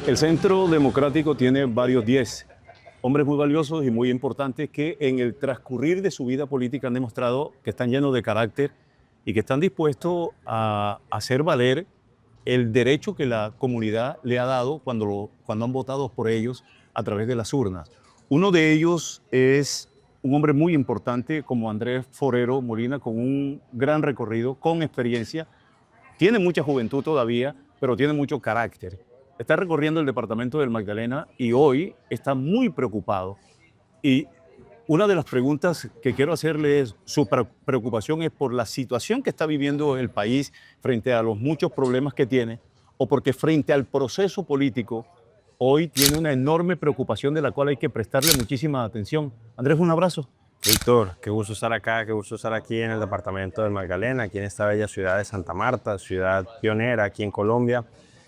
El Centro Democrático tiene varios 10 hombres muy valiosos y muy importantes que en el transcurrir de su vida política han demostrado que están llenos de carácter y que están dispuestos a hacer valer el derecho que la comunidad le ha dado cuando han votado por ellos a través de las urnas. Uno de ellos es un hombre muy importante como Andrés Forero Molina, con un gran recorrido, con experiencia. Tiene mucha juventud todavía, pero tiene mucho carácter. Está recorriendo el departamento del Magdalena y hoy está muy preocupado. Y una de las preguntas que quiero hacerle es, su preocupación es por la situación que está viviendo el país frente a los muchos problemas que tiene, o porque frente al proceso político hoy tiene una enorme preocupación de la cual hay que prestarle muchísima atención. Andrés, un abrazo. Víctor, qué gusto estar acá, qué gusto estar aquí en el departamento del Magdalena, aquí en esta bella ciudad de Santa Marta, ciudad pionera aquí en Colombia.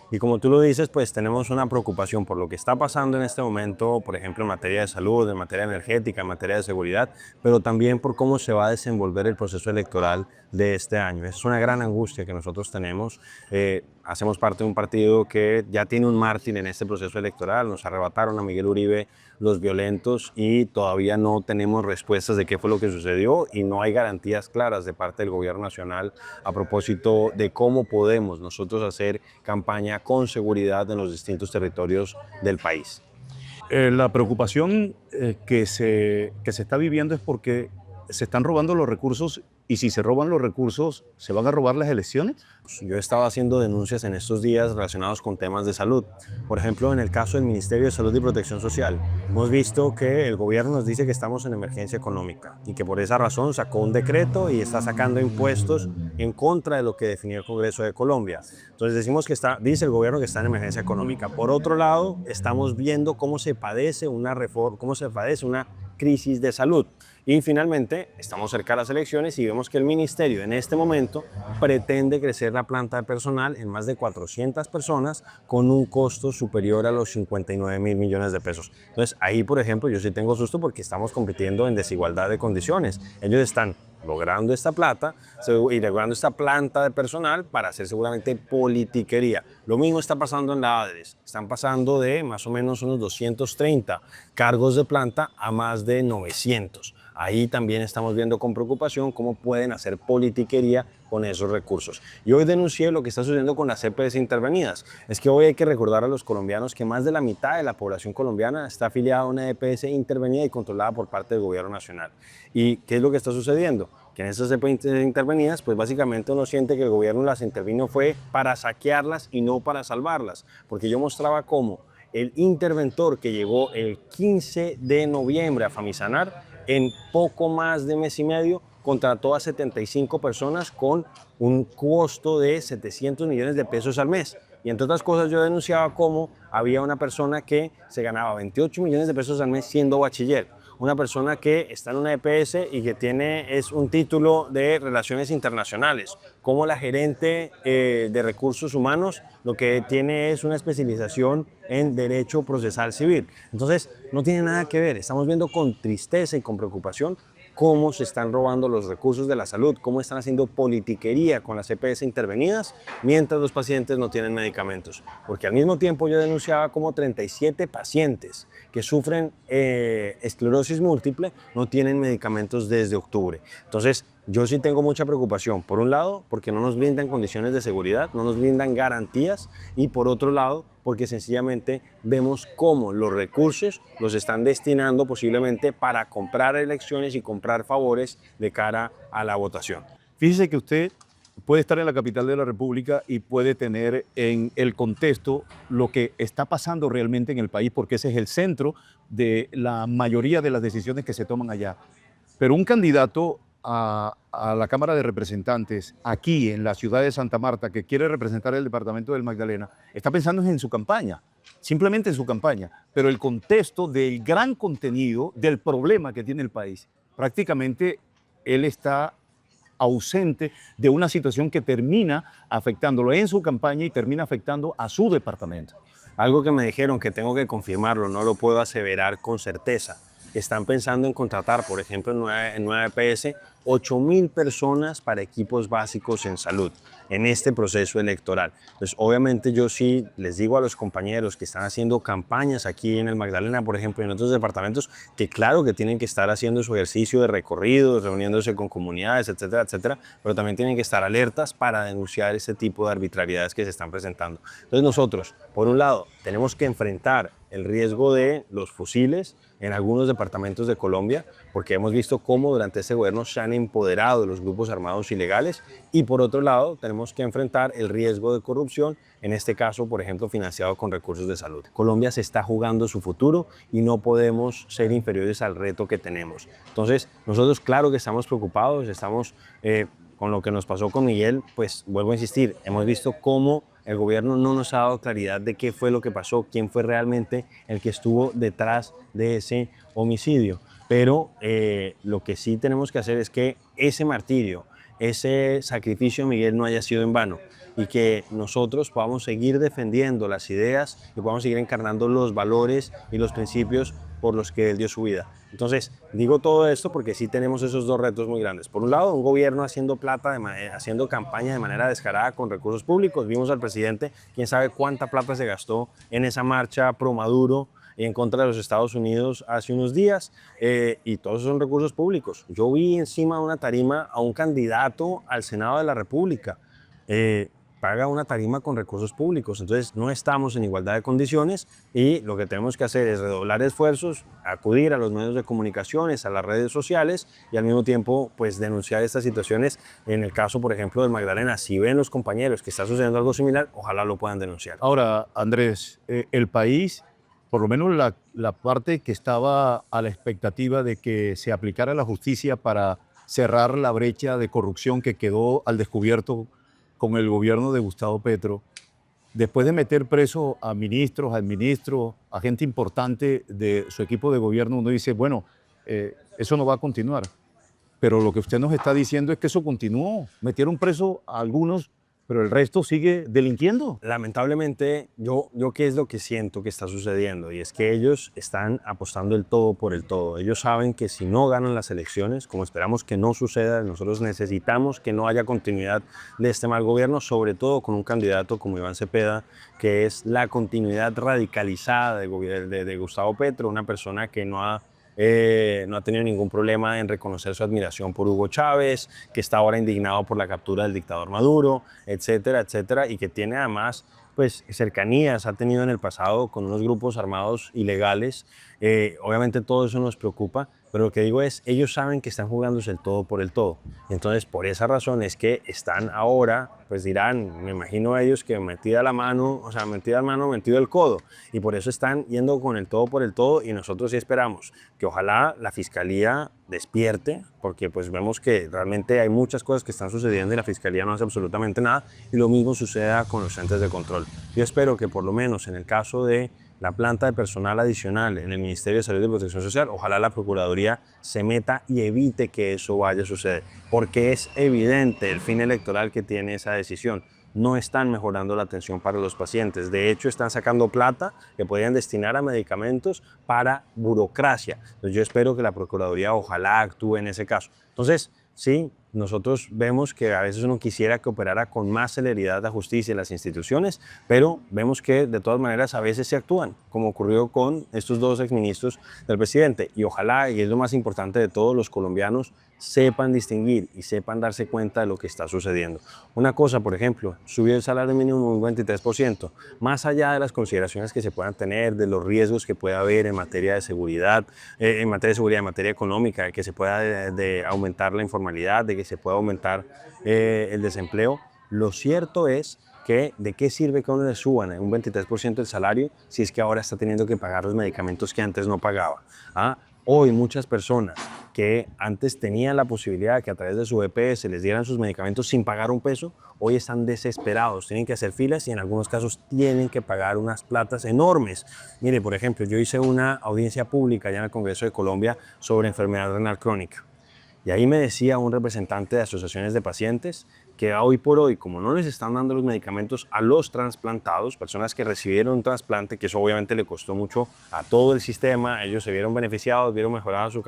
Y como tú lo dices, pues tenemos una preocupación por lo que está pasando en este momento, por ejemplo, en materia de salud, en materia energética, en materia de seguridad, pero también por cómo se va a desenvolver el proceso electoral de este año. Es una gran angustia que nosotros tenemos. Hacemos parte de un partido que ya tiene un mártir en este proceso electoral. Nos arrebataron a Miguel Uribe los violentos y todavía no tenemos respuestas de qué fue lo que sucedió y no hay garantías claras de parte del gobierno nacional a propósito de cómo podemos nosotros hacer campaña con seguridad en los distintos territorios del país. La preocupación que se está viviendo es porque se están robando los recursos, y si se roban los recursos, ¿se van a robar las elecciones? Yo he estado haciendo denuncias en estos días relacionados con temas de salud. Por ejemplo, en el caso del Ministerio de Salud y Protección Social, hemos visto que el gobierno nos dice que estamos en emergencia económica y que por esa razón sacó un decreto y está sacando impuestos en contra de lo que definió el Congreso de Colombia. Entonces decimos que dice el gobierno que está en emergencia económica. Por otro lado, estamos viendo cómo se padece una reforma, cómo se padece una crisis de salud. Y finalmente, estamos cerca de las elecciones y vemos que el ministerio en este momento pretende crecer la planta de personal en más de 400 personas con un costo superior a los 59.000 millones de pesos. Entonces, ahí, por ejemplo, yo sí tengo susto porque estamos compitiendo en desigualdad de condiciones. Ellos están logrando esta plata y logrando esta planta de personal para hacer seguramente politiquería. Lo mismo está pasando en la ADRES. Están pasando de más o menos unos 230 cargos de planta a más de 900. Ahí también estamos viendo con preocupación cómo pueden hacer politiquería con esos recursos. Y hoy denuncié lo que está sucediendo con las EPS intervenidas. Es que hoy hay que recordar a los colombianos que más de la mitad de la población colombiana está afiliada a una EPS intervenida y controlada por parte del gobierno nacional. ¿Y qué es lo que está sucediendo? Que en esas EPS intervenidas, pues básicamente uno siente que el gobierno las intervino fue para saquearlas y no para salvarlas. Porque yo mostraba cómo el interventor que llegó el 15 de noviembre a Famisanar, en poco más de mes y medio, contrató a 75 personas con un costo de 700 millones de pesos al mes. Y entre otras cosas yo denunciaba cómo había una persona que se ganaba 28 millones de pesos al mes siendo bachiller. Una persona que está en una EPS y que es un título de Relaciones Internacionales. Como la gerente de Recursos Humanos lo que tiene es una especialización en Derecho Procesal Civil. Entonces, no tiene nada que ver. Estamos viendo con tristeza y con preocupación cómo se están robando los recursos de la salud, cómo están haciendo politiquería con las EPS intervenidas mientras los pacientes no tienen medicamentos. Porque al mismo tiempo yo denunciaba como 37 pacientes que sufren esclerosis múltiple no tienen medicamentos desde octubre. Entonces, yo sí tengo mucha preocupación, por un lado, porque no nos brindan condiciones de seguridad, no nos brindan garantías, y por otro lado, porque sencillamente vemos cómo los recursos los están destinando posiblemente para comprar elecciones y comprar favores de cara a la votación. Fíjese que usted puede estar en la capital de la República y puede tener en el contexto lo que está pasando realmente en el país, porque ese es el centro de la mayoría de las decisiones que se toman allá. Pero un candidato a la Cámara de Representantes aquí en la ciudad de Santa Marta, que quiere representar el departamento del Magdalena, está pensando en su campaña, simplemente en su campaña, pero el contexto del gran contenido del problema que tiene el país, prácticamente él está ausente de una situación que termina afectándolo en su campaña y termina afectando a su departamento. Algo que me dijeron que tengo que confirmarlo, no lo puedo aseverar con certeza. Están pensando en contratar, por ejemplo, en nueva EPS, 8.000 personas para equipos básicos en salud. en este proceso electoral. Entonces, obviamente yo sí les digo a los compañeros que están haciendo campañas aquí en el Magdalena, por ejemplo, y en otros departamentos, que claro que tienen que estar haciendo su ejercicio de recorridos, reuniéndose con comunidades, etcétera, etcétera, pero también tienen que estar alertas para denunciar este tipo de arbitrariedades que se están presentando. Entonces nosotros, por un lado, tenemos que enfrentar el riesgo de los fusiles en algunos departamentos de Colombia, porque hemos visto cómo durante este gobierno se han empoderado los grupos armados ilegales, y por otro lado tenemos que enfrentar el riesgo de corrupción, en este caso, por ejemplo, financiado con recursos de salud. Colombia se está jugando su futuro y no podemos ser inferiores al reto que tenemos. Entonces, nosotros claro que estamos preocupados, estamos con lo que nos pasó con Miguel, pues vuelvo a insistir, hemos visto cómo el gobierno no nos ha dado claridad de qué fue lo que pasó, quién fue realmente el que estuvo detrás de ese homicidio. Pero lo que sí tenemos que hacer es que ese martirio, ese sacrificio de Miguel no haya sido en vano y que nosotros podamos seguir defendiendo las ideas y podamos seguir encarnando los valores y los principios por los que él dio su vida. Entonces, digo todo esto porque sí tenemos esos dos retos muy grandes. Por un lado, un gobierno haciendo plata, haciendo campaña de manera descarada con recursos públicos. Vimos al presidente, quién sabe cuánta plata se gastó en esa marcha pro Maduro y en contra de los Estados Unidos hace unos días, y todos esos son recursos públicos. Yo vi encima de una tarima a un candidato al Senado de la República. Paga una tarima con recursos públicos, entonces no estamos en igualdad de condiciones y lo que tenemos que hacer es redoblar esfuerzos, acudir a los medios de comunicaciones, a las redes sociales y al mismo tiempo pues denunciar estas situaciones. En el caso, por ejemplo, del Magdalena, si ven los compañeros que está sucediendo algo similar, ojalá lo puedan denunciar. Ahora, Andrés, el país, por lo menos la parte que estaba a la expectativa de que se aplicara la justicia para cerrar la brecha de corrupción que quedó al descubierto con el gobierno de Gustavo Petro, después de meter preso a ministros, al ministro, a gente importante de su equipo de gobierno, uno dice, bueno, eso no va a continuar. Pero lo que usted nos está diciendo es que eso continuó. Metieron preso a algunos, pero el resto sigue delinquiendo. Lamentablemente, yo qué es lo que siento que está sucediendo, y es que ellos están apostando el todo por el todo. Ellos saben que si no ganan las elecciones, como esperamos que no suceda, nosotros necesitamos que no haya continuidad de este mal gobierno, sobre todo con un candidato como Iván Cepeda, que es la continuidad radicalizada de Gustavo Petro, una persona que no ha tenido ningún problema en reconocer su admiración por Hugo Chávez, que está ahora indignado por la captura del dictador Maduro, etcétera, etcétera, y que tiene además pues cercanías, ha tenido en el pasado con unos grupos armados ilegales. Obviamente todo eso nos preocupa, pero lo que digo es, ellos saben que están jugándose el todo por el todo. Entonces, por esa razón es que están ahora, pues dirán, me imagino a ellos que metida la mano, o sea, metida la mano, metido el codo. Y por eso están yendo con el todo por el todo, y nosotros sí esperamos que ojalá la Fiscalía despierte, porque pues vemos que realmente hay muchas cosas que están sucediendo y la Fiscalía no hace absolutamente nada, y lo mismo suceda con los entes de control. Yo espero que por lo menos en el caso de la planta de personal adicional en el Ministerio de Salud y Protección Social, ojalá la Procuraduría se meta y evite que eso vaya a suceder, porque es evidente el fin electoral que tiene esa decisión. No están mejorando la atención para los pacientes. De hecho, están sacando plata que podrían destinar a medicamentos para burocracia. Entonces, yo espero que la Procuraduría ojalá actúe en ese caso. Entonces, sí, nosotros vemos que a veces uno quisiera que operara con más celeridad la justicia y las instituciones, pero vemos que de todas maneras a veces se actúan, como ocurrió con estos dos exministros del presidente. Y ojalá, y es lo más importante de todos, los colombianos sepan distinguir y sepan darse cuenta de lo que está sucediendo. Una cosa, por ejemplo, subió el salario mínimo un 23%, más allá de las consideraciones que se puedan tener, de los riesgos que pueda haber en materia de seguridad, en materia económica, que se pueda de aumentar la informalidad, de que se pueda aumentar el desempleo. Lo cierto es que de qué sirve que a uno le suban un 23% el salario si es que ahora está teniendo que pagar los medicamentos que antes no pagaba. Hoy muchas personas que antes tenían la posibilidad de que a través de su EPS les dieran sus medicamentos sin pagar un peso, hoy están desesperados, tienen que hacer filas y en algunos casos tienen que pagar unas platas enormes. Mire, por ejemplo, yo hice una audiencia pública allá en el Congreso de Colombia sobre enfermedad renal crónica. Y ahí me decía un representante de asociaciones de pacientes que hoy por hoy, como no les están dando los medicamentos a los trasplantados, personas que recibieron un trasplante, que eso obviamente le costó mucho a todo el sistema, ellos se vieron beneficiados, vieron mejorada su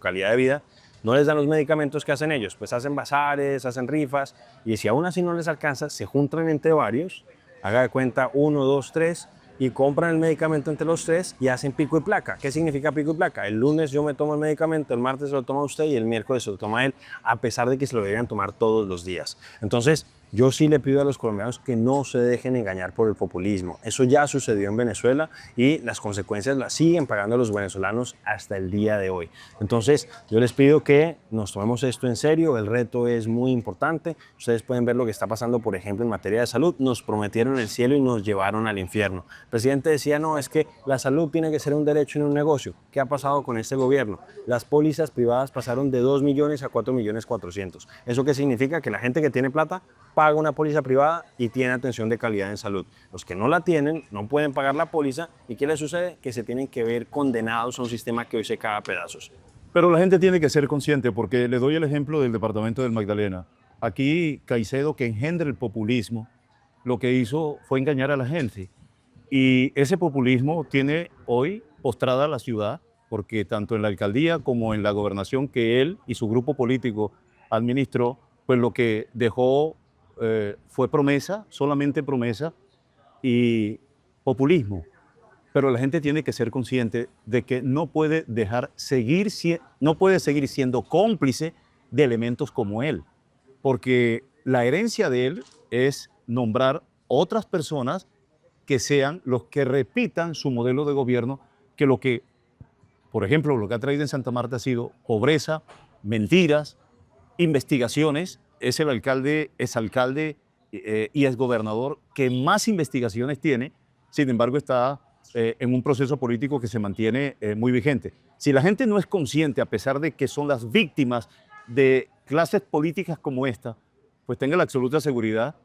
calidad de vida, no les dan los medicamentos, ¿qué hacen ellos? Pues hacen bazares, hacen rifas, y si aún así no les alcanza, se juntan entre varios, haga de cuenta 1, 2, 3, y compran el medicamento entre los 3 y hacen pico y placa. ¿Qué significa pico y placa? El lunes yo me tomo el medicamento, el martes se lo toma usted y el miércoles se lo toma él, a pesar de que se lo deberían tomar todos los días. Entonces, yo sí le pido a los colombianos que no se dejen engañar por el populismo. Eso ya sucedió en Venezuela y las consecuencias las siguen pagando los venezolanos hasta el día de hoy. Entonces, yo les pido que nos tomemos esto en serio. El reto es muy importante. Ustedes pueden ver lo que está pasando, por ejemplo, en materia de salud. Nos prometieron el cielo y nos llevaron al infierno. El presidente decía, no, es que la salud tiene que ser un derecho y no un negocio. ¿Qué ha pasado con este gobierno? Las pólizas privadas pasaron de 2 millones a 4 millones 400. ¿Eso qué significa? Que la gente que tiene plata paga una póliza privada y tiene atención de calidad en salud. Los que no la tienen no pueden pagar la póliza y ¿qué les sucede? Que se tienen que ver condenados a un sistema que hoy se cae a pedazos. Pero la gente tiene que ser consciente, porque le doy el ejemplo del departamento del Magdalena. Aquí Caicedo, que engendra el populismo, lo que hizo fue engañar a la gente. Y ese populismo tiene hoy postrada la ciudad, porque tanto en la alcaldía como en la gobernación que él y su grupo político administró, pues lo que dejó fue promesa, solamente promesa y populismo. Pero la gente tiene que ser consciente de que no puede no puede seguir siendo cómplice de elementos como él, porque la herencia de él es nombrar otras personas que sean los que repitan su modelo de gobierno, que lo que, por ejemplo, lo que ha traído en Santa Marta ha sido pobreza, mentiras, investigaciones. Es el alcalde, exalcalde y exgobernador que más investigaciones tiene, sin embargo está en un proceso político que se mantiene muy vigente. Si la gente no es consciente, a pesar de que son las víctimas de clases políticas como esta, pues tenga la absoluta seguridad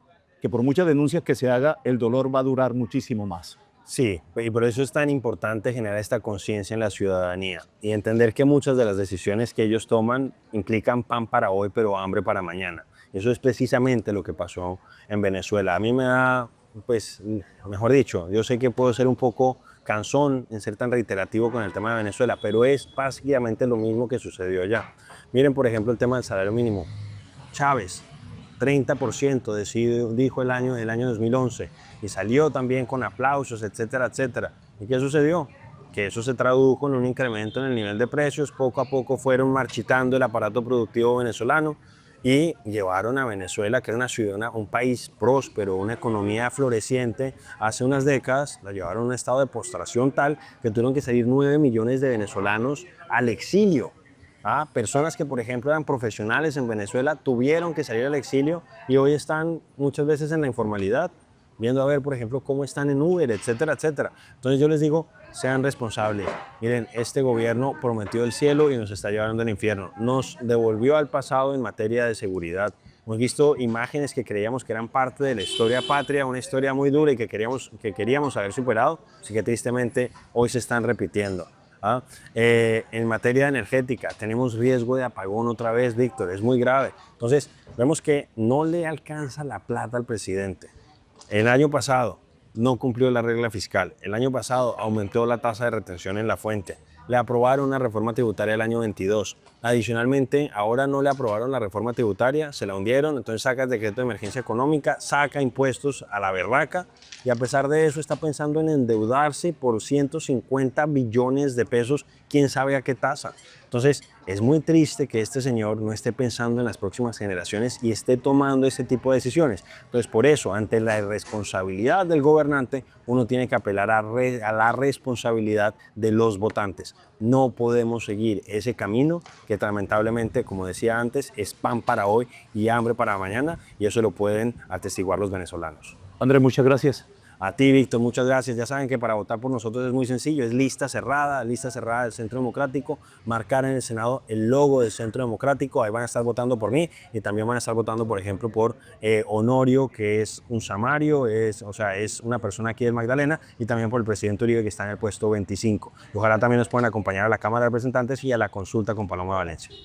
que por muchas denuncias que se haga, el dolor va a durar muchísimo más. Sí, y por eso es tan importante generar esta conciencia en la ciudadanía y entender que muchas de las decisiones que ellos toman implican pan para hoy, pero hambre para mañana. Y eso es precisamente lo que pasó en Venezuela. A mí me da, pues, mejor dicho, yo sé que puedo ser un poco cansón en ser tan reiterativo con el tema de Venezuela, pero es básicamente lo mismo que sucedió allá. Miren, por ejemplo, el tema del salario mínimo. Chávez, 30% dijo el año 2011 y salió también con aplausos, etcétera, etcétera. ¿Y qué sucedió? Que eso se tradujo en un incremento en el nivel de precios, poco a poco fueron marchitando el aparato productivo venezolano y llevaron a Venezuela, que era una ciudad, un país próspero, una economía floreciente, hace unas décadas, la llevaron a un estado de postración tal que tuvieron que salir 9 millones de venezolanos al exilio. Personas que, por ejemplo, eran profesionales en Venezuela, tuvieron que salir al exilio y hoy están muchas veces en la informalidad, viendo a ver, por ejemplo, cómo están en Uber, etcétera, etcétera. Entonces yo les digo, sean responsables. Miren, este gobierno prometió el cielo y nos está llevando al infierno. Nos devolvió al pasado en materia de seguridad. Hemos visto imágenes que creíamos que eran parte de la historia patria, una historia muy dura y que queríamos haber superado, así que tristemente hoy se están repitiendo. En materia energética tenemos riesgo de apagón otra vez, Víctor, es muy grave. Entonces vemos que no le alcanza la plata al presidente. El año pasado no cumplió la regla fiscal, el año pasado aumentó la tasa de retención en la fuente, le aprobaron una reforma tributaria el año 22. Adicionalmente, ahora no le aprobaron la reforma tributaria, se la hundieron, entonces saca el decreto de emergencia económica, saca impuestos a la berraca y a pesar de eso está pensando en endeudarse por 150 billones de pesos, quién sabe a qué tasa. Entonces, es muy triste que este señor no esté pensando en las próximas generaciones y esté tomando este tipo de decisiones. Entonces, por eso, ante la irresponsabilidad del gobernante, uno tiene que apelar a la responsabilidad de los votantes. No podemos seguir ese camino que lamentablemente, como decía antes, es pan para hoy y hambre para mañana, y eso lo pueden atestiguar los venezolanos. Andrés, muchas gracias. A ti, Víctor, muchas gracias. Ya saben que para votar por nosotros es muy sencillo, es lista cerrada del Centro Democrático, marcar en el Senado el logo del Centro Democrático, ahí van a estar votando por mí y también van a estar votando, por ejemplo, por Honorio, que es un samario, es una persona aquí del Magdalena, y también por el presidente Uribe, que está en el puesto 25. Y ojalá también nos puedan acompañar a la Cámara de Representantes y a la consulta con Paloma Valencia.